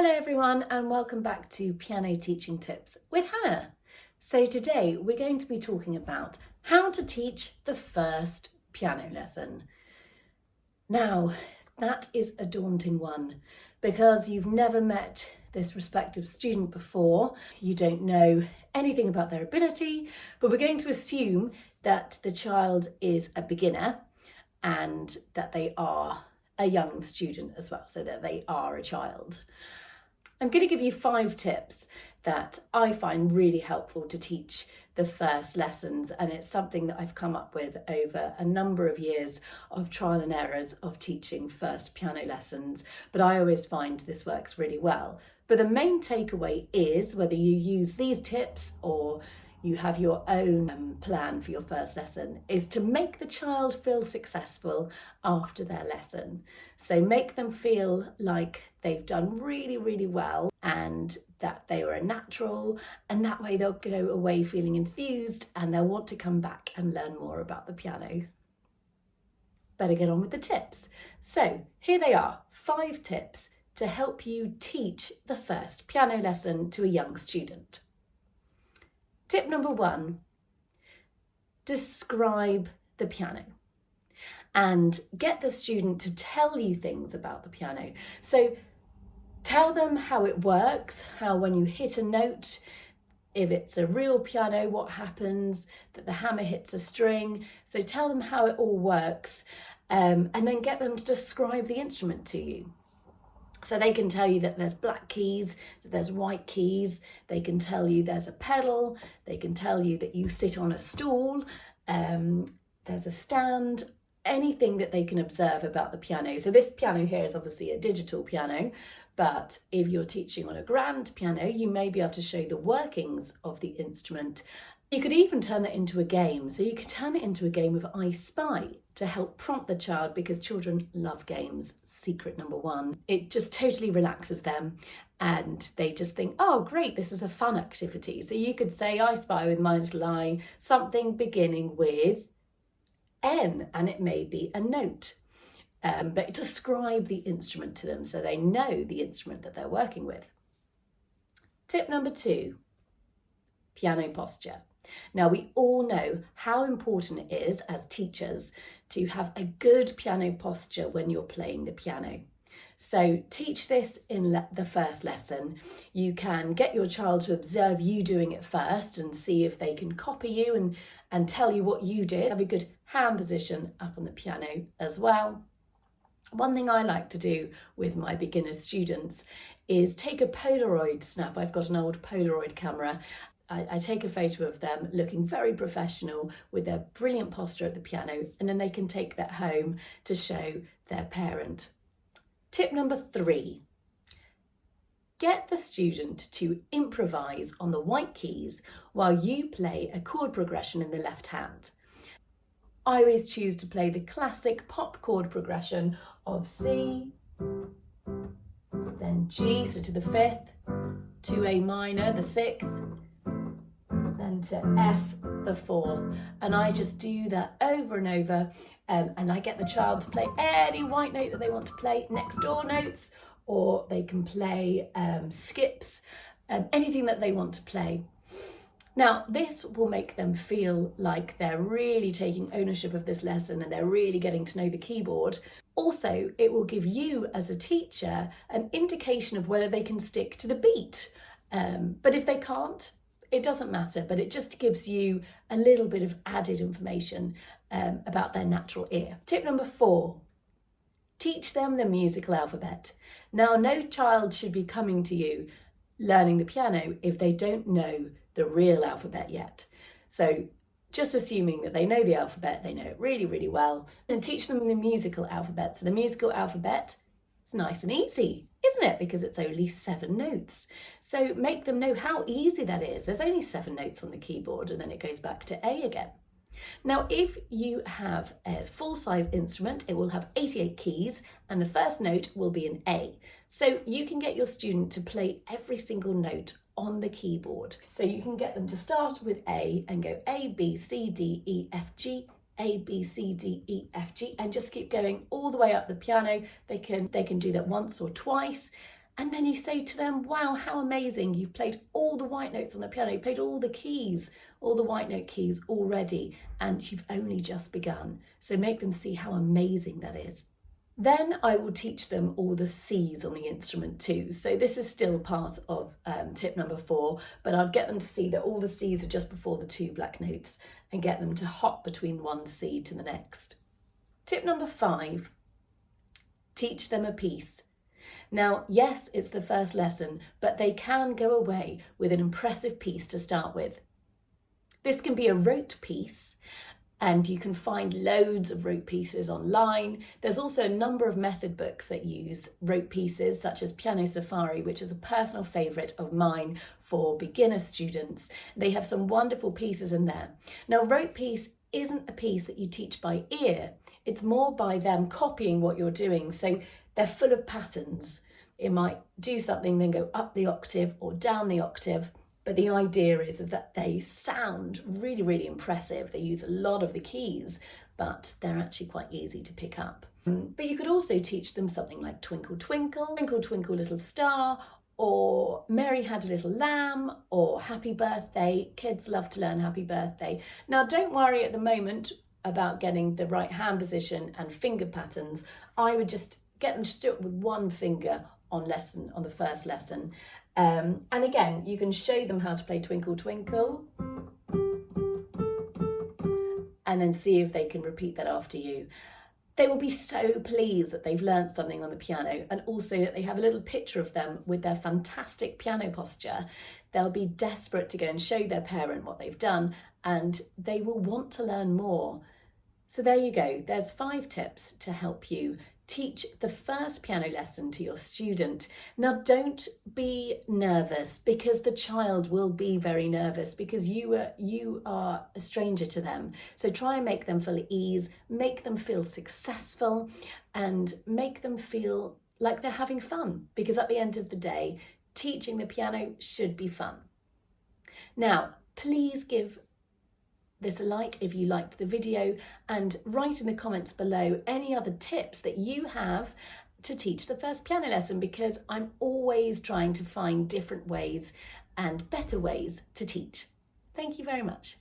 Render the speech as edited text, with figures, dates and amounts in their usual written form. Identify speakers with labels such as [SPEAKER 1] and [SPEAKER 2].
[SPEAKER 1] Hello everyone and welcome back to Piano Teaching Tips with Hannah. So today we're going to be talking about how to teach the first piano lesson. Now that is a daunting one because you've never met this respective student before, you don't know anything about their ability, but we're going to assume that the child is a beginner and that they are a young student as well, so that they are a child. I'm going to give you 5 tips that I find really helpful to teach the first lessons, and it's something that I've come up with over a number of years of trial and errors of teaching first piano lessons, but I always find this works really well. But the main takeaway is, whether you use these tips or you have your own plan for your first lesson, is to make the child feel successful after their lesson. So make them feel like they've done really, really well and that they were a natural, and that way they'll go away feeling enthused and they'll want to come back and learn more about the piano. Better get on with the tips. So here they are, 5 tips to help you teach the first piano lesson to a young student. Tip number 1, describe the piano and get the student to tell you things about the piano. So tell them how it works, how when you hit a note, if it's a real piano, what happens, that the hammer hits a string. So tell them how it all works, and then get them to describe the instrument to you. So they can tell you that there's black keys, that there's white keys, they can tell you there's a pedal, they can tell you that you sit on a stool, there's a stand, anything that they can observe about the piano. So this piano here is obviously a digital piano, but if you're teaching on a grand piano, you may be able to show the workings of the instrument. You could even turn that into a game. So you could turn it into a game of I Spy to help prompt the child, because children love games. Secret number 1. It just totally relaxes them and they just think, oh great, this is a fun activity. So you could say, I spy with my little eye something beginning with N, and it may be a note. But describe the instrument to them so they know the instrument that they're working with. Tip number 2, piano posture. Now we all know how important it is as teachers to have a good piano posture when you're playing the piano. So teach this in the first lesson. You can get your child to observe you doing it first and see if they can copy you and tell you what you did. Have a good hand position up on the piano as well. One thing I like to do with my beginner students is take a Polaroid snap. I've got an old Polaroid camera. I take a photo of them looking very professional with their brilliant posture at the piano, and then they can take that home to show their parent. Tip number 3, get the student to improvise on the white keys while you play a chord progression in the left hand. I always choose to play the classic pop chord progression of C, then G, so to the 5th, to A minor, the 6th, then to F, the 4th. And I just do that over and over, and I get the child to play any white note that they want to play, next door notes, or they can play skips, anything that they want to play. Now, this will make them feel like they're really taking ownership of this lesson and they're really getting to know the keyboard. Also, it will give you as a teacher an indication of whether they can stick to the beat. But if they can't, it doesn't matter, but it just gives you a little bit of added information about their natural ear. Tip number 4, teach them the musical alphabet. Now, no child should be coming to you learning the piano if they don't know the real alphabet yet. So just assuming that they know the alphabet, they know it really, really well, and teach them the musical alphabet. So the musical alphabet is nice and easy, isn't it? Because it's only 7 notes. So make them know how easy that is. There's only 7 notes on the keyboard and then it goes back to A again. Now, if you have a full-size instrument, it will have 88 keys and the first note will be an A. So you can get your student to play every single note on the keyboard. So you can get them to start with A and go A, B, C, D, E, F, G, A, B, C, D, E, F, G, and just keep going all the way up the piano. They can do that once or twice, And then you say to them, wow, how amazing, you've played all the white notes on the piano, you've played all the keys, all the white note keys already, and you've only just begun. So make them see how amazing that is. Then I will teach them all the C's on the instrument too. So this is still part of tip number 4, but I'd get them to see that all the C's are just before the 2 black notes and get them to hop between one C to the next. Tip number 5, teach them a piece. Now, yes, it's the first lesson, but they can go away with an impressive piece to start with. This can be a rote piece, and you can find loads of rote pieces online. There's also a number of method books that use rote pieces, such as Piano Safari, which is a personal favourite of mine for beginner students. They have some wonderful pieces in there. Now, rote piece isn't a piece that you teach by ear. It's more by them copying what you're doing. So they're full of patterns. It might do something, then go up the octave or down the octave. But the idea is that they sound really, really impressive. They use a lot of the keys, but they're actually quite easy to pick up. But you could also teach them something like Twinkle, Twinkle, Twinkle, Twinkle, Little Star, or Mary Had a Little Lamb, or Happy Birthday. Kids love to learn Happy Birthday. Now, don't worry at the moment about getting the right hand position and finger patterns. I would just get them to do it with one finger on the first lesson. And again, you can show them how to play Twinkle, Twinkle, and then see if they can repeat that after you. They will be so pleased that they've learnt something on the piano, and also that they have a little picture of them with their fantastic piano posture. They'll be desperate to go and show their parent what they've done, and they will want to learn more. So there you go. There's 5 tips to help you teach the first piano lesson to your student. Now, don't be nervous, because the child will be very nervous, because you are a stranger to them. So try and make them feel at ease, make them feel successful, and make them feel like they're having fun, because at the end of the day, teaching the piano should be fun. Now, please give this a like if you liked the video, and write in the comments below any other tips that you have to teach the first piano lesson, because I'm always trying to find different ways and better ways to teach. Thank you very much.